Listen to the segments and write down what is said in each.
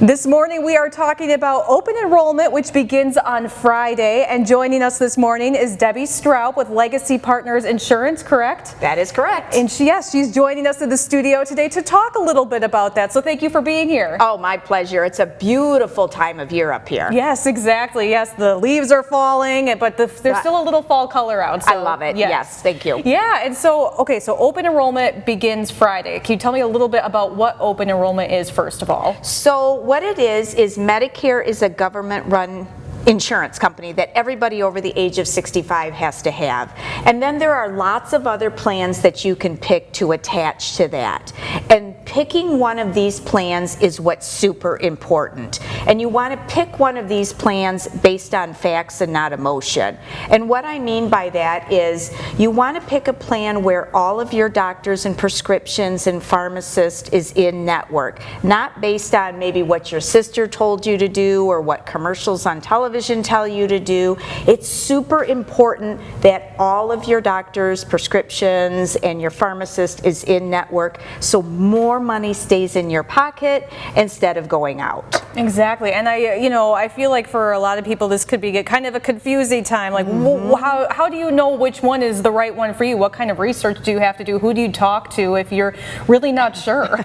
This morning we are talking about open enrollment, which begins on Friday, and joining us this morning is Debbie Stroup with Legacy Partners Insurance, correct? That is correct. And she's joining us in the studio today to talk a little bit about that, so thank you for being here. Oh, my pleasure. It's a beautiful time of year up here. Yes, exactly. Yes, the leaves are falling, but there's still a little fall color out. So, I love it. Yes, thank you. Yeah, and so open enrollment begins Friday. Can you tell me a little bit about what open enrollment is, first of all? So what it is Medicare is a government-run insurance company that everybody over the age of 65 has to have. And then there are lots of other plans that you can pick to attach to that. And picking one of these plans is what's super important. And you want to pick one of these plans based on facts and not emotion. And what I mean by that is you want to pick a plan where all of your doctors and prescriptions and pharmacists is in network, not based on maybe what your sister told you to do or what commercials on television tell you to do. It's super important that all of your doctors, prescriptions, and your pharmacist is in network, so more money stays in your pocket instead of going out. Exactly, and I feel like for a lot of people this could be kind of a confusing time. Like, how do you know which one is the right one for you? What kind of research do you have to do? Who do you talk to if you're really not sure?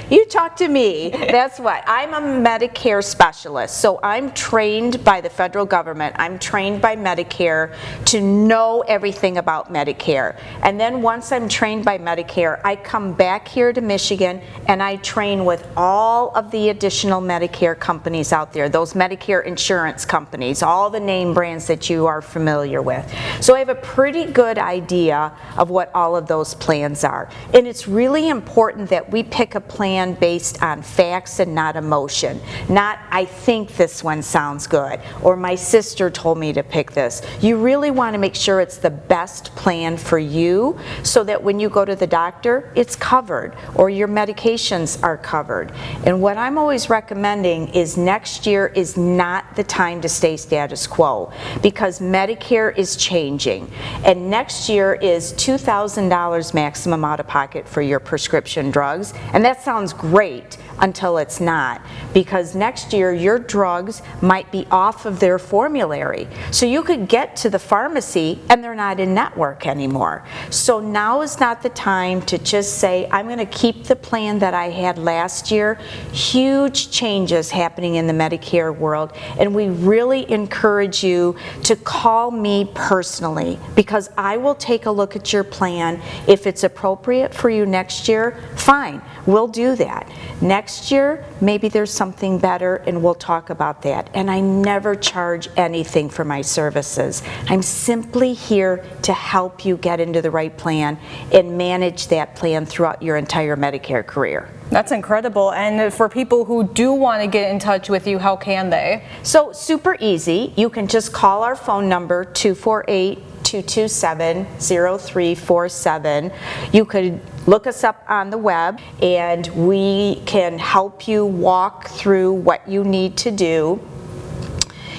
You talk to me. That's what. I'm a Medicare specialist, so I'm trained by the federal government. I'm trained by Medicare to know everything about Medicare. And then once I'm trained by Medicare, I come back here to Michigan and I train with all of the additional Medicare companies out there, those Medicare insurance companies, all the name brands that you are familiar with. So I have a pretty good idea of what all of those plans are. And it's really important that we pick a plan based on facts and not emotion. Not, I think this one sounds good, or my sister told me to pick this. You really want to make sure it's the best plan for you so that when you go to the doctor, it's covered, or your medications are covered. And what I'm always recommending is next year is not the time to stay status quo, because Medicare is changing. And next year is $2,000 maximum out of pocket for your prescription drugs. And that sounds great until it's not, because next year your drugs might be off of their formulary. So you could get to the pharmacy and they're not in network anymore. So now is not the time to just say, I'm going to keep the plan that I had last year. Huge changes happening in the Medicare world, and we really encourage you to call me personally, because I will take a look at your plan. If it's appropriate for you next year, fine, we'll do that. Next year, maybe there's something better, and we'll talk about that. And I never charge anything for my services. I'm simply here to help you get into the right plan and manage that plan throughout your entire Medicare career. That's incredible. And for people who do want to get in touch with you, how can they? So super easy. You can just call our phone number, 248-227-0347. You could look us up on the web and we can help you walk through what you need to do.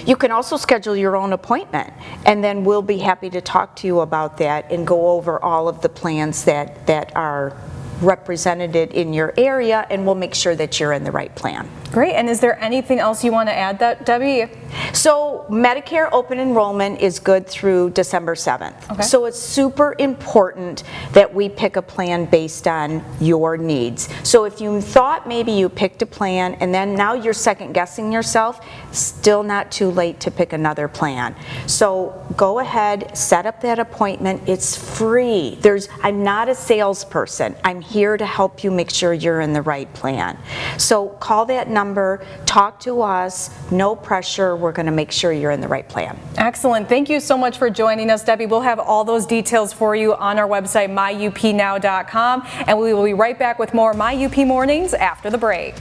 You can also schedule your own appointment, and then we'll be happy to talk to you about that and go over all of the plans that are represented in your area, and we'll make sure that you're in the right plan. Great. And is there anything else you want to add, Debbie? So Medicare open enrollment is good through December 7th. Okay. So it's super important that we pick a plan based on your needs. So if you thought maybe you picked a plan and then now you're second guessing yourself, still not too late to pick another plan. So go ahead, set up that appointment. It's free. I'm not a salesperson. I'm here to help you make sure you're in the right plan. So call that number, talk to us, no pressure. We're going to make sure you're in the right plan. Excellent. Thank you so much for joining us, Debbie. We'll have all those details for you on our website, myupnow.com, and we will be right back with more My UP Mornings after the break.